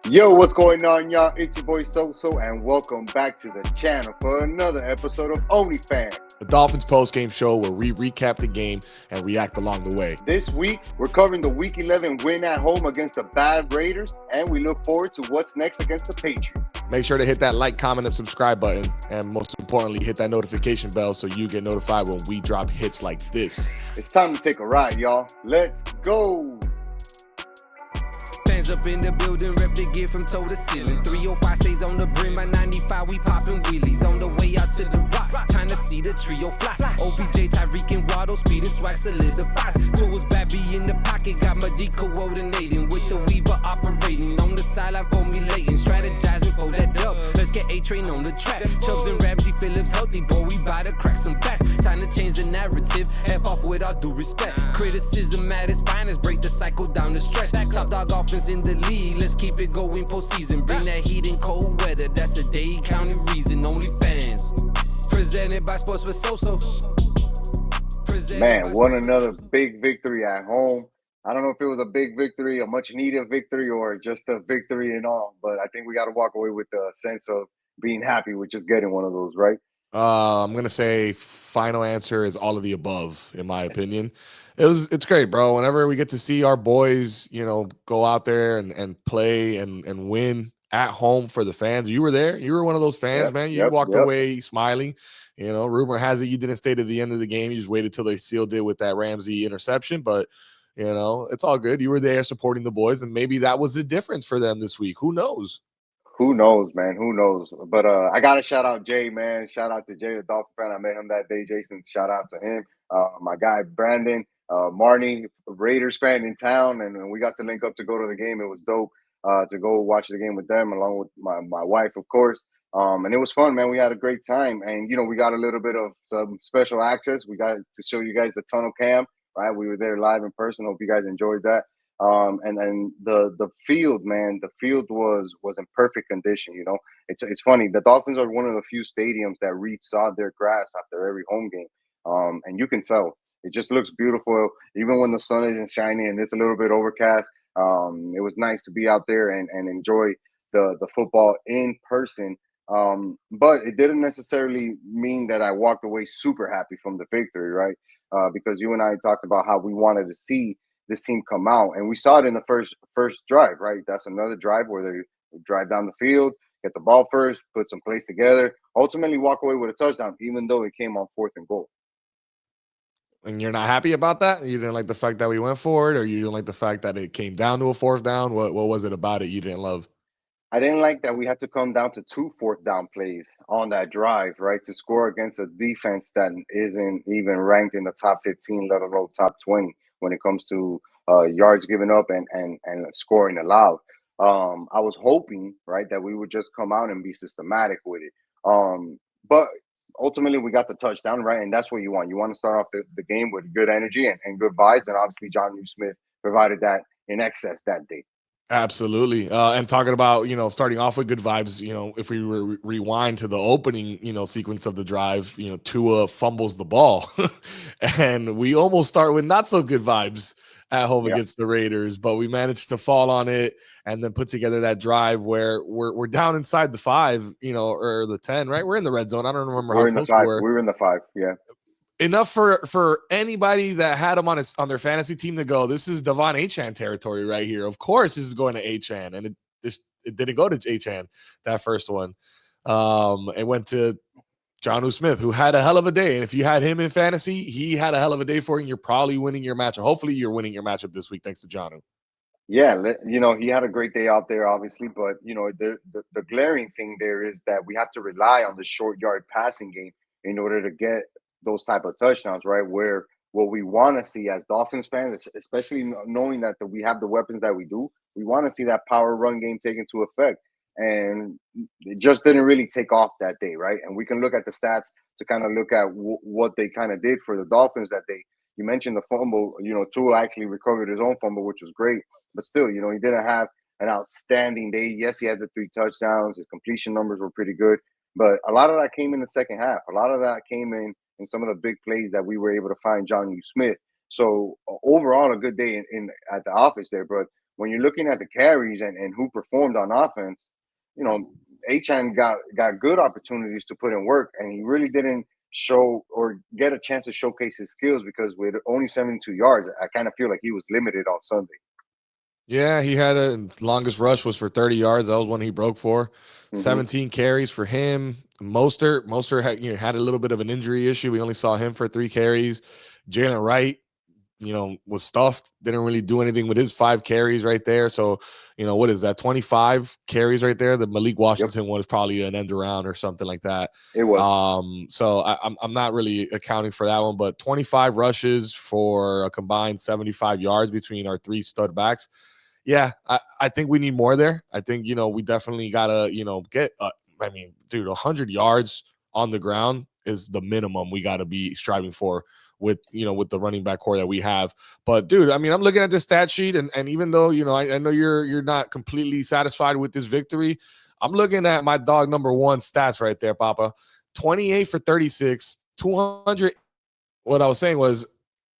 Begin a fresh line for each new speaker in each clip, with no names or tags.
Yo, what's going on, y'all? It's your boy So, and welcome back to the channel for another episode of OnlyFans.
The Dolphins post-game show where we recap the game and react along the way.
This week, we're covering the Week 11 win at home against the bad Raiders, and we look forward to what's next against the Patriots.
Make sure to hit that like, comment, and subscribe button, and most importantly, hit that notification bell so you get notified when we drop hits like this.
It's time to take a ride, y'all. Let's go!
Fans up in the building, rep the gear from toe to ceiling. 305 stays on the brim, by 95 we popping wheelies. On the way out to the rock, time to see the trio fly. OBJ, Tyreek, and Waddle, speed and swag solidifies. Tools, Babby in the pocket, got my D coordinating. With the Weaver operating, on the sideline formulating. Strategizing for that dub, let's get A-Train on the track. Chubbs and Ramsey, Phillips healthy, boy, we bout to crack some backs. Time to change the narrative, F off with all due respect. Criticism at its finest, break the cycle down the stretch. Top dog offense in the league, let's keep it going postseason. Bring that heat in cold weather, that's a Dade County reason. OnlyFans, presented by Sports with So.
Man, won another big victory at home. I don't know if it was a big victory, a much-needed victory, or just a victory and all, but I think we got to walk away with the sense of being happy with just getting one of those, right?
I'm gonna say final answer is all of the above, in my opinion. It's great, bro. Whenever we get to see our boys, go out there and play and win at home for the fans. You were there. You were one of those fans, man. You walked away smiling. Rumor has it you didn't stay to the end of the game. You just waited till they sealed it with that Ramsey interception. But it's all good. You were there supporting the boys, and maybe that was the difference for them this week. Who knows?
Who knows, man? Who knows? But I got to shout out Jay, man. Shout out to Jay, the Dolphin fan. I met him that day. Jason, shout out to him. My guy, Brandon, Marnie, Raiders fan in town. And we got to link up to go to the game. It was dope to go watch the game with them, along with my wife, of course. And it was fun, man. We had a great time. And, we got a little bit of some special access. We got to show you guys the tunnel cam, right? We were there live in person. Hope you guys enjoyed that. And then the field, man, the field was in perfect condition. It's funny. The Dolphins are one of the few stadiums that resod their grass after every home game. And you can tell it just looks beautiful, even when the sun isn't shining and it's a little bit overcast. It was nice to be out there and enjoy the football in person. But it didn't necessarily mean that I walked away super happy from the victory, right? Because you and I talked about how we wanted to see this team come out, and we saw it in the first drive, right? That's another drive where they drive down the field, get the ball first, put some plays together, ultimately walk away with a touchdown, even though it came on 4th and goal.
And you're not happy about that? You didn't like the fact that we went for it, or you didn't like the fact that it came down to a 4th down? What was it about it you didn't love?
I didn't like that we had to come down to 2 4th down plays on that drive, right, to score against a defense that isn't even ranked in the top 15, let alone top 20 when it comes to yards given up and scoring allowed. I was hoping, right, that we would just come out and be systematic with it. But ultimately, we got the touchdown, right, and that's what you want. You want to start off the game with good energy and good vibes, and obviously John Smith provided that in excess that day.
Absolutely. And talking about, starting off with good vibes, if we rewind to the opening, sequence of the drive, Tua fumbles the ball and we almost start with not so good vibes at home against the Raiders, but we managed to fall on it and then put together that drive where we're down inside the 5, or the 10, right? We're in the red zone. I don't remember how close we were.
We were in the 5. Yeah.
Enough for anybody that had him on their fantasy team to go, this is Devon Achane territory right here. Of course, this is going to Achane, and it didn't go to Achane, that first one. It went to Jonnu Smith, who had a hell of a day. And if you had him in fantasy, he had a hell of a day for you, and you're probably winning your matchup. Hopefully, you're winning your matchup this week thanks to Jonnu.
Yeah, he had a great day out there, obviously, but the glaring thing there is that we have to rely on the short yard passing game in order to get those type of touchdowns, right? Where what we want to see as Dolphins fans, especially knowing that we have the weapons that we do, we want to see that power run game take into effect. And it just didn't really take off that day, right? And we can look at the stats to kind of look at what they kind of did for the Dolphins that day. You mentioned the fumble, Tua actually recovered his own fumble, which was great. But still, he didn't have an outstanding day. Yes, he had the 3 touchdowns. His completion numbers were pretty good. But a lot of that came in the second half. A lot of that came in some of the big plays that we were able to find Jonnu Smith. So overall, a good day at the office there. But when you're looking at the carries and who performed on offense, you know, Achan got good opportunities to put in work, and he really didn't show or get a chance to showcase his skills because with only 72 yards, I kind of feel like he was limited on Sunday.
Yeah, he had a longest rush was for 30 yards. That was when he broke for 17 carries for him. Mostert had a little bit of an injury issue. We only saw him for 3 carries. Jalen Wright, was stuffed. Didn't really do anything with his 5 carries right there. So, what is that? 25 carries right there. The Malik Washington one is probably an end around or something like that.
It was.
So I'm not really accounting for that one, but 25 rushes for a combined 75 yards between our 3 stud backs. Yeah, I think we need more there. I think, we definitely gotta, get. Dude, 100 yards on the ground is the minimum we got to be striving for with the running back core that we have. But dude, I'm looking at this stat sheet, and even though I know you're not completely satisfied with this victory, I'm looking at my dog number 1 stats right there, Papa. 28 for 36, 200. What I was saying was,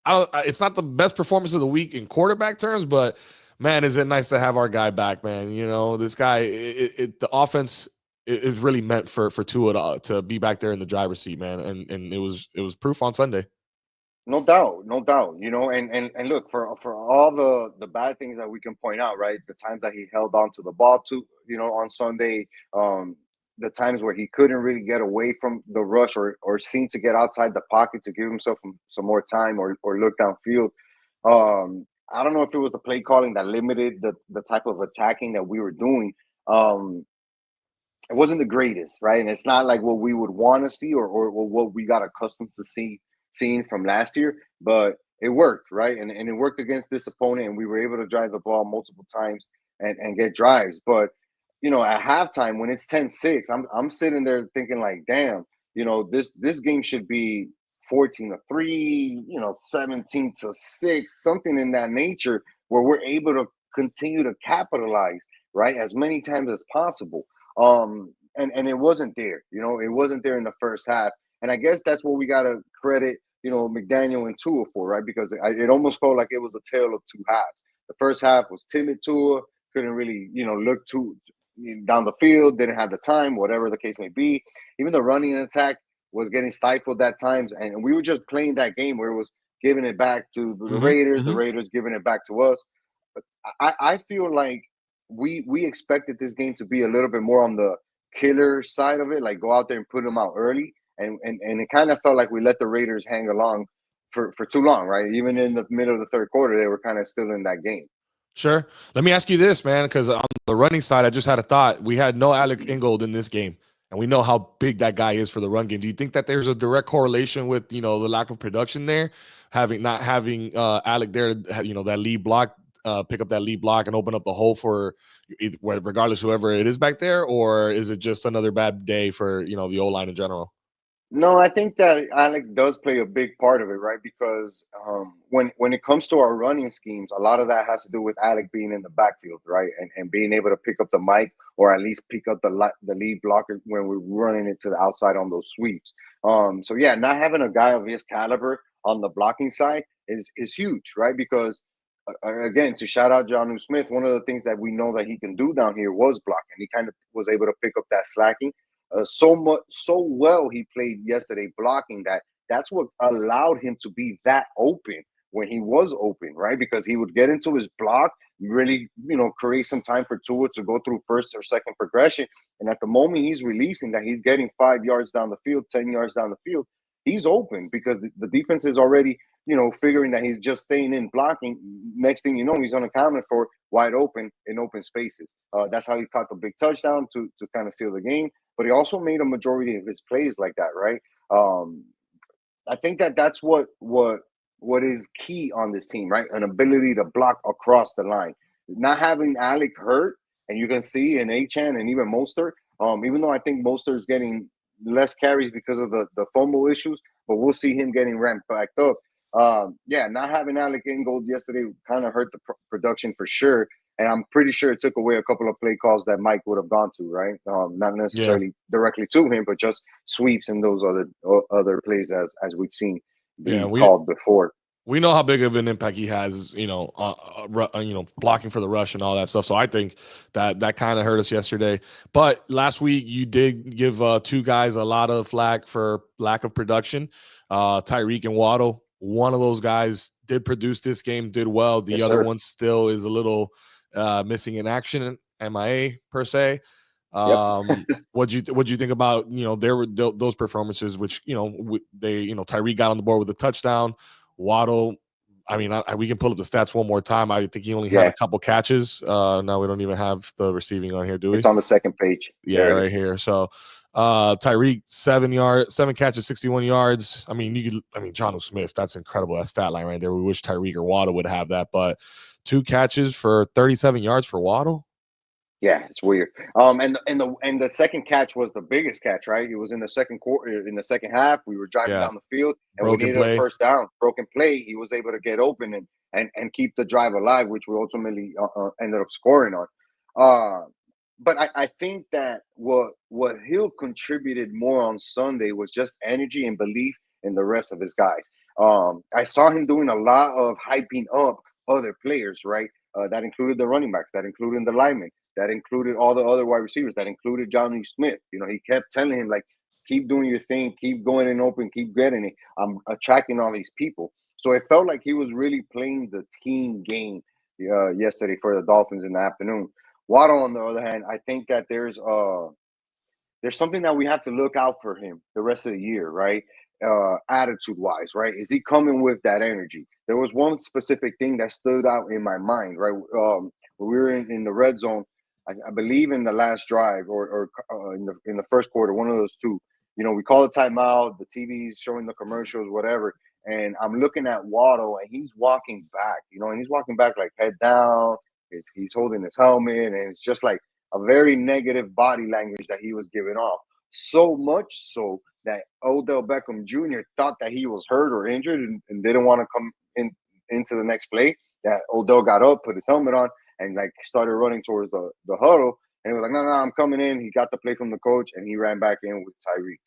it's not the best performance of the week in quarterback terms, but man, is it nice to have our guy back, man. This guy, the offense is really meant for Tua to be back there in the driver's seat, man. And it was proof on Sunday.
No doubt, no doubt. And look, for all the bad things that we can point out, right? The times that he held on to the ball on Sunday, the times where he couldn't really get away from the rush or seem to get outside the pocket to give himself some more time or look downfield. I don't know if it was the play calling that limited the type of attacking that we were doing. It wasn't the greatest, right? And it's not like what we would want to see or what we got accustomed to seeing from last year, but it worked, right? And it worked against this opponent, and we were able to drive the ball multiple times and get drives. But at halftime when it's 10-6, I'm sitting there thinking like, damn, this game should be 14-3, 17-6, something in that nature where we're able to continue to capitalize, right, as many times as possible. And it wasn't there, it wasn't there in the first half. And I guess that's what we got to credit, McDaniel and Tua for, right? Because it almost felt like it was a tale of 2 halves. The first half was timid Tua, couldn't really, look down the field, didn't have the time, whatever the case may be. Even the running attack was getting stifled at times. And we were just playing that game where it was giving it back to the Raiders, the Raiders giving it back to us. I feel like we expected this game to be a little bit more on the killer side of it, like go out there and put them out early. And it kind of felt like we let the Raiders hang along for too long, right? Even in the middle of the third quarter, they were kind of still in that game.
Sure. Let me ask you this, man, because on the running side, I just had a thought. We had no Alec Ingold in this game, and we know how big that guy is for the run game. Do you think that there's a direct correlation with, the lack of production there, not having Alec there, that lead block, pick up that lead block and open up the hole for regardless whoever it is back there, or is it just another bad day for, the O-line in general?
No, I think that Alec does play a big part of it, right? Because when it comes to our running schemes, a lot of that has to do with Alec being in the backfield, right? And being able to pick up the mic or at least pick up the lead blocker when we're running it to the outside on those sweeps. So, yeah, not having a guy of his caliber on the blocking side is huge, right? Because, again, to shout out Jonnu Smith, one of the things that we know that he can do down here was block. And he kind of was able to pick up that slacking. So well he played yesterday blocking that's what allowed him to be that open when he was open, right? Because he would get into his block, really, create some time for Tua to go through first or second progression. And at the moment he's releasing that, he's getting 5 yards down the field, 10 yards down the field, he's open because the defense is already, figuring that he's just staying in blocking. Next thing you know, he's unaccounted for, wide open in open spaces. That's how he caught the big touchdown to kind of seal the game. But he also made a majority of his plays like that, right? I think that's what is key on this team, right? An ability to block across the line. Not having Alec hurt, and you can see in Achan and even Mostert, even though I think Mostert is getting less carries because of the fumble issues, but we'll see him getting ramped back up. Not having Alec Ingold yesterday kind of hurt the production for sure. And I'm pretty sure it took away a couple of play calls that Mike would have gone to, right? Not necessarily directly to him, but just sweeps and those other plays as we've seen called before.
We know how big of an impact he has, blocking for the rush and all that stuff. So I think that kind of hurt us yesterday. But last week you did give two guys a lot of flack for lack of production. Tyreek and Waddle, one of those guys did produce this game, did well. The other one still is a little missing in action, MIA per se. What'd you think about those performances? Which Tyreek got on the board with a touchdown. Waddle, I mean, we can pull up the stats one more time. I think he only had a couple catches. Now we don't even have the receiving on here, do we?
It's on the second page.
Yeah, right here. So Tyreek 7 catches, 61 yards. I mean, Jonnu Smith, that's incredible. That stat line right there. We wish Tyreek or Waddle would have that, but 2 catches for 37 yards for Waddle.
Yeah, it's weird. And the second catch was the biggest catch, right? It was in the second quarter, in the second half. We were driving down the field, and we needed a first down. Broken play. He was able to get open and keep the drive alive, which we ultimately ended up scoring on. But I think that what Hill contributed more on Sunday was just energy and belief in the rest of his guys. I saw him doing a lot of hyping up other players, right? That included the running backs, that included the linemen, that included all the other wide receivers, that included Jonnu Smith. He kept telling him, like, keep doing your thing, keep going in open, keep getting it. I'm attracting all these people. So it felt like he was really playing the team game yesterday for the Dolphins in the afternoon. Waddle, on the other hand, I think that there's something that we have to look out for him the rest of the year, right? Attitude-wise, right? Is he coming with that energy? There was one specific thing that stood out in my mind, right? When we were in the red zone, I believe in the last drive or in the first quarter, one of those two. We call a timeout. The TV's showing the commercials, whatever. And I'm looking at Waddle, and he's walking back, and he's walking back like head down. He's holding his helmet, and it's just like a very negative body language that he was giving off. So much so that Odell Beckham Jr. thought that he was hurt or injured and didn't want to come into the next play. That Odell got up, put his helmet on, and like started running towards the huddle. And he was like, no, I'm coming in. He got the play from the coach, and he ran back in with Tyreek.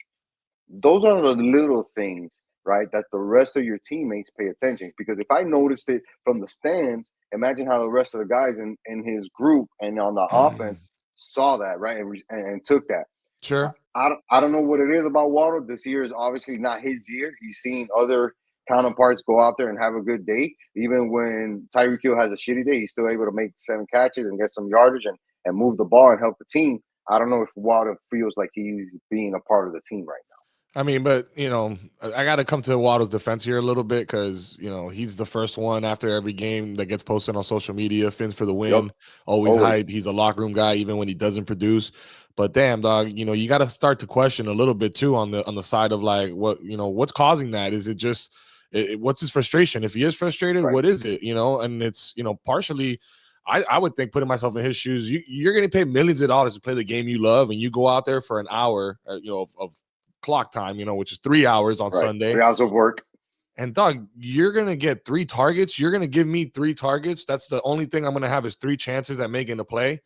Those are the little things, right, that the rest of your teammates pay attention. Because if I noticed it from the stands, imagine how the rest of the guys in his group and on the offense saw that, right, and took that.
Sure.
I don't know what it is about Waddle. This year is obviously not his year. He's seen other counterparts go out there and have a good day. Even when Tyreek Hill has a shitty day, he's still able to make 7 catches and get some yardage and move the ball and help the team. I don't know if Waddle feels like he's being a part of the team right now.
I mean, but, I got to come to Waddle's defense here a little bit because, he's the first one after every game that gets posted on social media. Phins for the win. Yep. Always hype. He's a locker room guy even when he doesn't produce. But damn, dog, you got to start to question a little bit too on the side of like what's causing that? Is it just what's his frustration? If he is frustrated, what is it? And it's partially. I would think, putting myself in his shoes, you're going to pay millions of dollars to play the game you love, and you go out there for an hour, of clock time, which is 3 hours on Sunday.
3 hours of work.
And dog, you're going to get 3 targets. You're going to give me 3 targets. That's the only thing I'm going to have is 3 chances at making a play.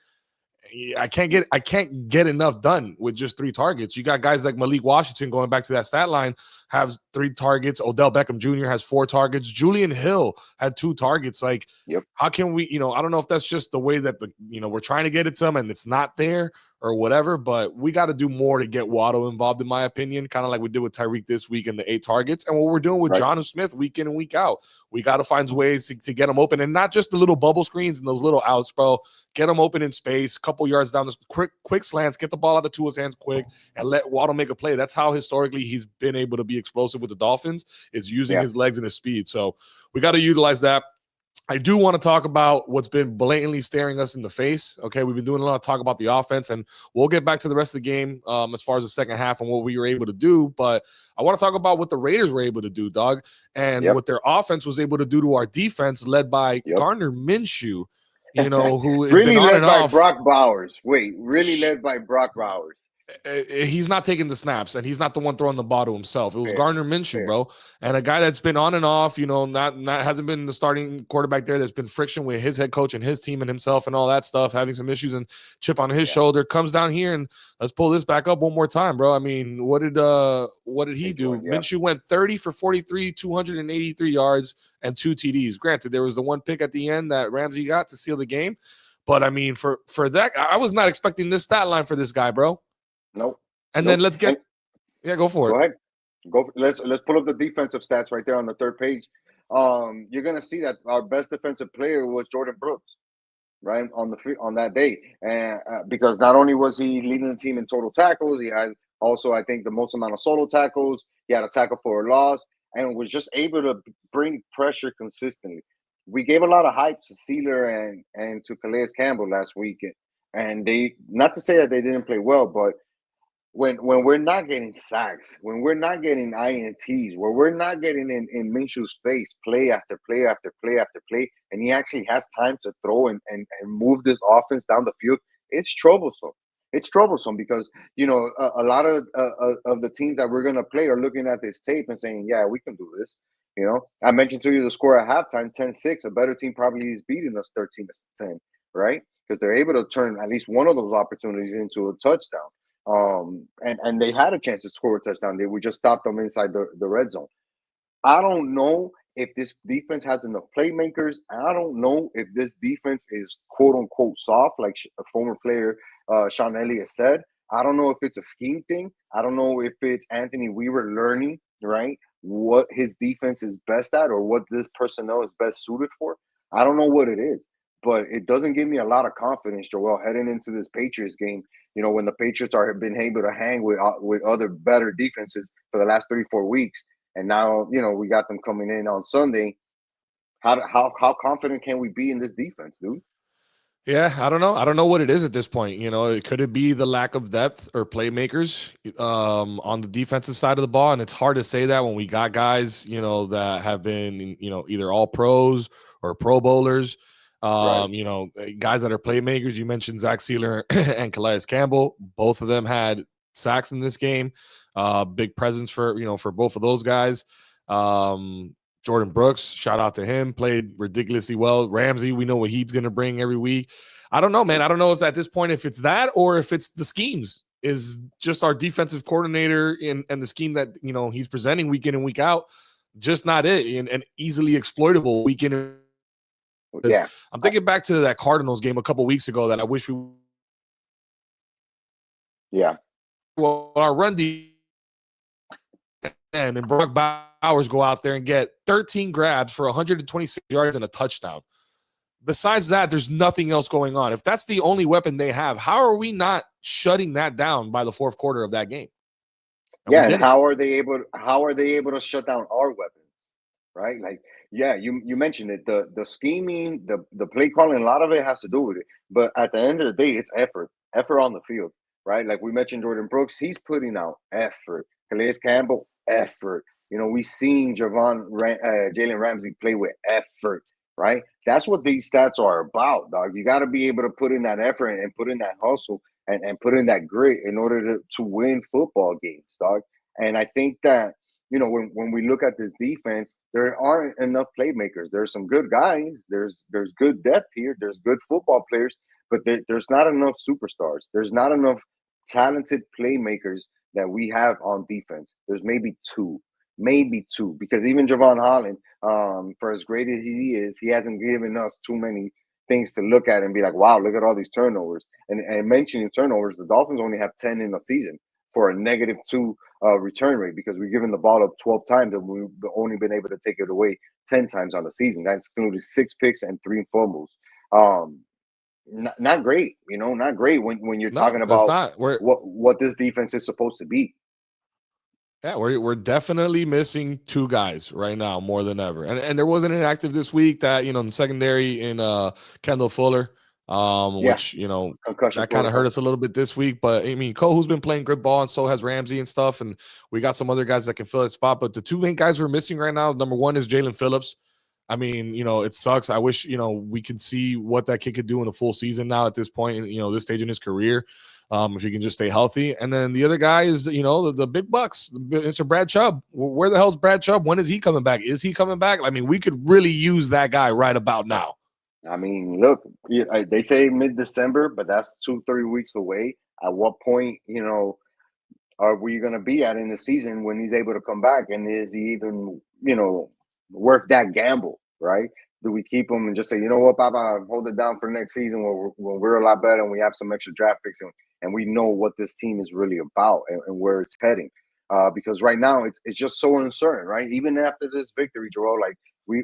I can't get enough done with just 3 targets. You got guys like Malik Washington, going back to that stat line, has 3 targets. Odell Beckham Jr. has 4 targets. Julian Hill had 2 targets. Like, How can we, I don't know if that's just the way that we're trying to get it to him and it's not there or whatever, but we got to do more to get Waddle involved, in my opinion, kind of like we did with Tyreek this week in the 8 targets, and what we're doing with Jonnu Smith week in and week out. We got to find ways to get him open, and not just the little bubble screens and those little outs, bro. Get him open in space, a couple yards down, this quick slants, get the ball out of Tua's hands quick, and let Waddle make a play. That's how historically he's been able to be explosive with the Dolphins, is using his legs and his speed. So we got to utilize that. I do want to talk about what's been blatantly staring us in the face. Okay, we've been doing a lot of talk about the offense, and we'll get back to the rest of the game as far as the second half and what we were able to do. But I want to talk about what the Raiders were able to do, dog, and what their offense was able to do to our defense, led by Gardner Minshew. Who
really led by Brock Bowers. Really led by Brock Bowers.
he's not taking the snaps, and he's not the one throwing the ball to himself. It was
Fair,
Gardner Minshew,
fair.
bro, and a guy that's been on and off. Not hasn't been the starting quarterback there. There's been friction with his head coach and his team and himself and all that stuff, having some issues and chip on his shoulder. Comes down here and let's pull this back up one more time, bro. I mean, what did he do? Minshew went 30 for 43, 283 yards and 2 TDs. Granted, there was the one pick at the end that Ramsey got to seal the game, but I mean, for that, I was not expecting this stat line for this guy, bro.
Nope.
And then let's get go for it.
Go ahead. Let's pull up the defensive stats right there on the third page. You're gonna see that our best defensive player was Jordan Brooks, right, on that day, and because not only was he leading the team in total tackles, he had also, I think, the most amount of solo tackles. He had a tackle for a loss and was just able to bring pressure consistently. We gave a lot of hype to Sealer and to Calais Campbell last week, and they, not to say that they didn't play well, but when we're not getting sacks, when we're not getting INTs, where we're not getting in Minshew's face play after play after play after play, and he actually has time to throw and move this offense down the field, it's troublesome. It's troublesome because, a lot of the teams that we're going to play are looking at this tape and saying, yeah, we can do this. I mentioned to you the score at halftime, 10-6. A better team probably is beating us 13-10, right? Because they're able to turn at least one of those opportunities into a touchdown. And they had a chance to score a touchdown. They would just stop them inside the red zone. I don't know if this defense has enough playmakers. I don't know if this defense is quote unquote soft, like a former player Sean Elliott said. I don't know if it's a scheme thing. I don't know if it's Anthony Weaver learning, right, what his defense is best at or what this personnel is best suited for. I don't know what it is, but it doesn't give me a lot of confidence, Joel, heading into this Patriots game. When the Patriots have been able to hang with other better defenses for the last 3-4 weeks, and now we got them coming in on Sunday. How confident can we be in this defense, dude?
Yeah, I don't know. I don't know what it is at this point. Could it be the lack of depth or playmakers on the defensive side of the ball? And it's hard to say that when we got guys, that have been, either all pros or Pro Bowlers. Right. Guys that are playmakers. You mentioned Zach Sealer and Calais Campbell. Both of them had sacks in this game. Big presence for both of those guys. Jordan Brooks, shout out to him, played ridiculously well. Ramsey, we know what he's going to bring every week. I don't know, man. I don't know if at this point, if it's that or if it's the schemes, is just our defensive coordinator and the scheme that, he's presenting week in and week out, just not it, and easily exploitable week in and I'm thinking back to that Cardinals game a couple weeks ago that I wish we.
Yeah.
Well, our run and Brock Bowers go out there and get 13 grabs for 126 yards and a touchdown. Besides that, there's nothing else going on. If that's the only weapon they have, how are we not shutting that down by the fourth quarter of that game?
And how are they able to shut down our weapons? Right? Like, yeah, you mentioned it. The scheming, the play calling, a lot of it has to do with it. But at the end of the day, it's effort on the field, right? Like we mentioned Jordan Brooks, he's putting out effort. Calais Campbell, effort. We seen Jalen Ramsey play with effort, right? That's what these stats are about, dog. You got to be able to put in that effort and put in that hustle and put in that grit in order to win football games, dog. And I think that, when we look at this defense, there aren't enough playmakers. There's some good guys. There's good depth here. There's good football players, but there's not enough superstars. There's not enough talented playmakers that we have on defense. There's maybe two, because even Javon Holland, for as great as he is, he hasn't given us too many things to look at and be like, wow, look at all these turnovers. And mentioning turnovers, the Dolphins only have 10 in the season for a -2 return rate because we've given the ball up 12 times and we've only been able to take it away 10 times on the season. That's included 6 picks and 3 fumbles. Not great, not great when you're talking about what this defense is supposed to be.
Yeah, we're definitely missing 2 guys right now more than ever. And there wasn't an active this week that, in the secondary in Kendall Fuller, which, that kind of hurt us a little bit this week. But, I mean, Kohu's been playing good ball and so has Ramsey and stuff. And we got some other guys that can fill that spot. But the 2 main guys we're missing right now, number one is Jalen Phillips. I mean, it sucks. I wish, we could see what that kid could do in a full season now at this point, this stage in his career, if he can just stay healthy. And then the other guy is, the big bucks, Mr. Brad Chubb. Where the hell's Brad Chubb? When is he coming back? Is he coming back? I mean, we could really use that guy right about now.
I mean, look, they say mid-December, but that's 2-3 weeks away. At what point, are we going to be at in the season when he's able to come back? And is he even, worth that gamble, right? Do we keep him and just say, you know what, Papa, hold it down for next season when we're a lot better and we have some extra draft picks and we know what this team is really about and where it's heading? Because right now it's just so uncertain, right? Even after this victory, Joel, like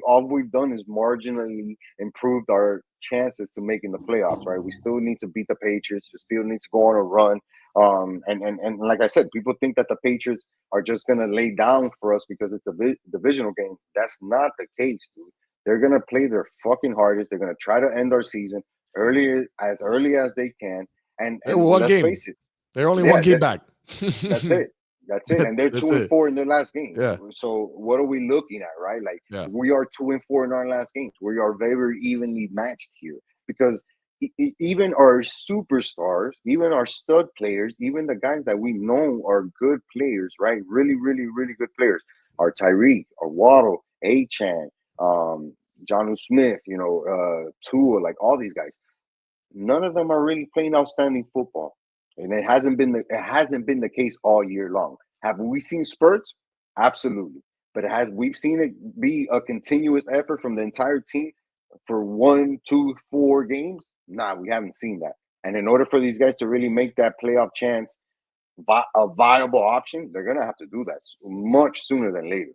all we've done is marginally improved our chances to making the playoffs, right? We still need to beat the Patriots. We still need to go on a run. And like I said, people think that the Patriots are just going to lay down for us because it's a divisional game. That's not the case, dude. They're going to play their fucking hardest. They're going to try to end our season early as they can. And let's face it,
they're only one game back.
That's it. That's it. And they're 2-4 in their last game.
Yeah.
So what are we looking at, right? Like we are 2-4 in our last games. We are very evenly matched here because even our superstars, even our stud players, even the guys that we know are good players, right? Really, really, really good players. Our Tyreek, our Waddle, A-Chan, Jonnu Smith, Tua, like all these guys. None of them are really playing outstanding football. And it hasn't been the case all year long. Have we seen spurts? Absolutely. But we've seen it be a continuous effort from the entire team for 1, 2, 4 games? Nah, we haven't seen that. And in order for these guys to really make that playoff chance a viable option, they're going to have to do that much sooner than later.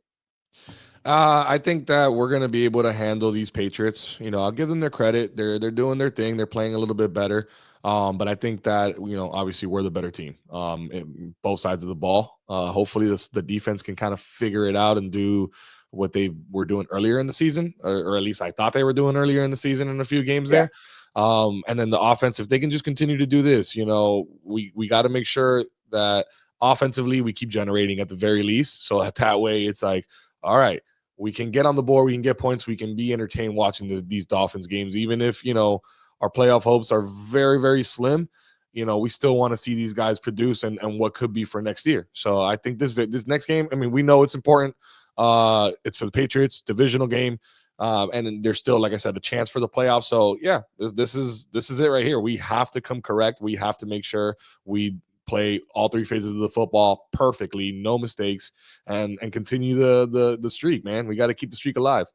I think that we're going to be able to handle these Patriots. I'll give them their credit. They're doing their thing. They're playing a little bit better. But I think that, obviously we're the better team in both sides of the ball. Hopefully the defense can kind of figure it out and do what they were doing earlier in the season, or at least I thought they were doing earlier in the season in a few games there. And then the offense, if they can just continue to do this, we got to make sure that offensively we keep generating at the very least. So that way it's like, all right, we can get on the board, we can get points, we can be entertained watching these Dolphins games, even if, our playoff hopes are very, very slim. We still want to see these guys produce and what could be for next year. So I think this next game, I mean, we know it's important. It's for the Patriots, divisional game. And then there's still, like I said, a chance for the playoffs. So yeah, this is it right here. We have to come correct. We have to make sure we play all 3 phases of the football perfectly, no mistakes, and continue the streak, man. We got to keep the streak alive.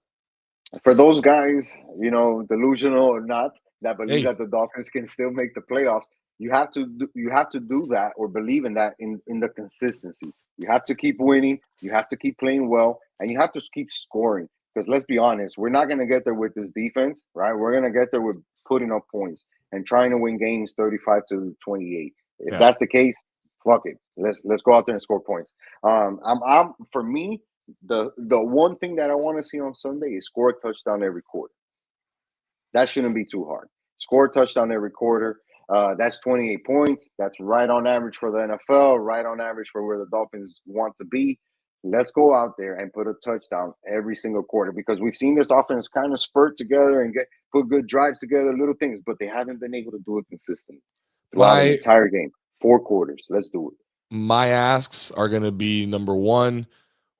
For those guys, delusional or not, that believe that the Dolphins can still make the playoffs, you have to do that or believe in that in the consistency. You have to keep winning. You have to keep playing well, and you have to keep scoring. Because let's be honest, we're not going to get there with this defense, right? We're going to get there with putting up points and trying to win games 35-28. If that's the case, fuck it. Let's go out there and score points. For me, the one thing that I want to see on Sunday is score a touchdown every quarter. That shouldn't be too hard. Score a touchdown every quarter. That's 28 points. That's right on average for the NFL, right on average for where the Dolphins want to be. Let's go out there and put a touchdown every single quarter, because we've seen this offense kind of spurt together and put good drives together, little things, but they haven't been able to do it consistently throughout an entire game. 4 quarters. Let's do it.
My asks are going to be, number one,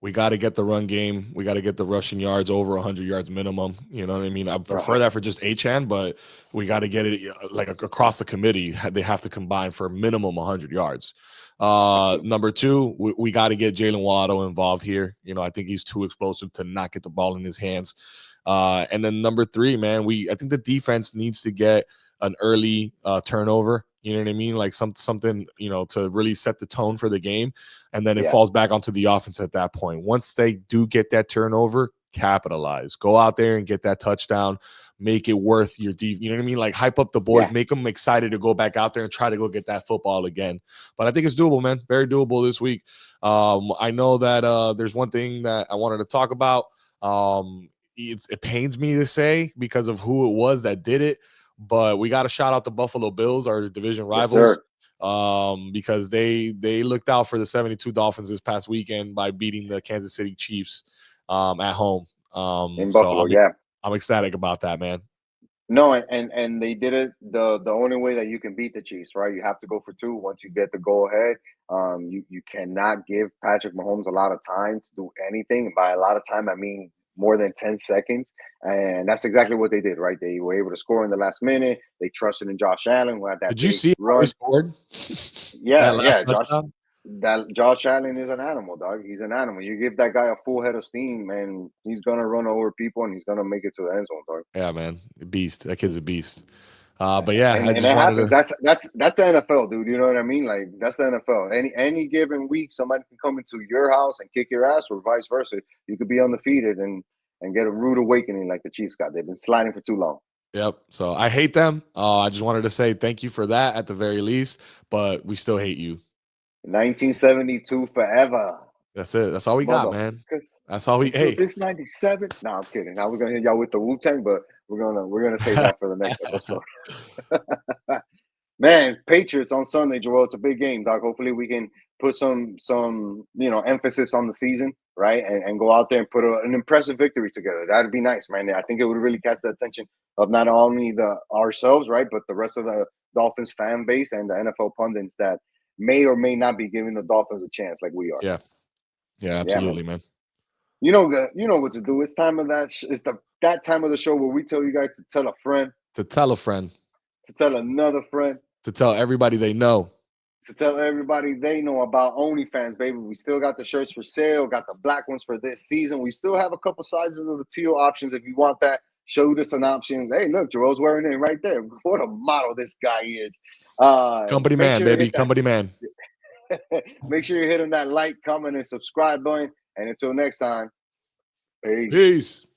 we got to get the run game. We got to get the rushing yards over 100 yards minimum. You know what I mean? I prefer that for just A-Chan, but we got to get it like across the committee. They have to combine for a minimum 100 yards. Number two, we got to get Jalen Waddle involved here. I think he's too explosive to not get the ball in his hands. And then number three, man, I think the defense needs to get an early turnover. You know what I mean? Like something, to really set the tone for the game. And then it falls back onto the offense at that point. Once they do get that turnover, capitalize. Go out there and get that touchdown. Make it worth your deep. You know what I mean? Like hype up the boys, make them excited to go back out there and try to go get that football again. But I think it's doable, man. Very doable this week. I know that there's one thing that I wanted to talk about. It pains me to say because of who it was that did it. But we got to shout out the Buffalo Bills, our division rivals, because they looked out for the 72 Dolphins this past weekend by beating the Kansas City Chiefs at home.
In
So
Buffalo, yeah.
I'm ecstatic about that, man.
No, and they did it the only way that you can beat the Chiefs, right? You have to go for two once you get the go ahead. You cannot give Patrick Mahomes a lot of time to do anything. By a lot of time, I mean more than 10 seconds. And that's exactly what they did, right? They were able to score in the last minute. They trusted in Josh Allen, who had that
Did you
big
see how he
run.
scored? That
Yeah,
last
yeah.
touchdown?
Josh Allen is an animal, dog. He's an animal. You give that guy a full head of steam, and he's gonna run over people, and he's gonna make it to the end zone, dog.
Yeah, man. Beast. That kid's a beast. But yeah,
And
I
it
just wanted
happens.
to.
That's the NFL, dude. You know what I mean? Like that's the NFL. Any given week, somebody can come into your house and kick your ass, or vice versa. You could be undefeated and get a rude awakening like the Chiefs got. They've been sliding for too long.
Yep. So I hate them. I just wanted to say thank you for that at the very least, but we still hate you.
1972 forever,
That's it. That's all we got, man.
motherfuckers.
That's all we.
Until
Hey,
this 97. No, I'm kidding. Now we're gonna hit y'all with the Wu-Tang, but we're gonna save that for the next episode. Man, Patriots on Sunday, Joel. It's a big game, dog. Hopefully we can put some emphasis on the season, right? And go out there and put an impressive victory together. That'd be nice, man. I think it would really catch the attention of not only ourselves, right, but the rest of the Dolphins fan base and the NFL pundits that may or may not be giving the Dolphins a chance like we are.
yeah, absolutely, man.
You know what to do. It's time of that. It's that time of the show where we tell you guys to tell a friend,
To tell a friend,
to tell another friend,
to tell everybody they know.
to tell everybody they know about OnlyFans, baby. We still got the shirts for sale. Got the black ones for this season. We still have a couple sizes of the teal options if you want that. Showed us an option. Hey, look, Jerome's wearing it right there. What a model this guy is.
Company man, baby. Company man.
Make sure you hit on that like, comment, and subscribe button. And until next time, peace.
Peace.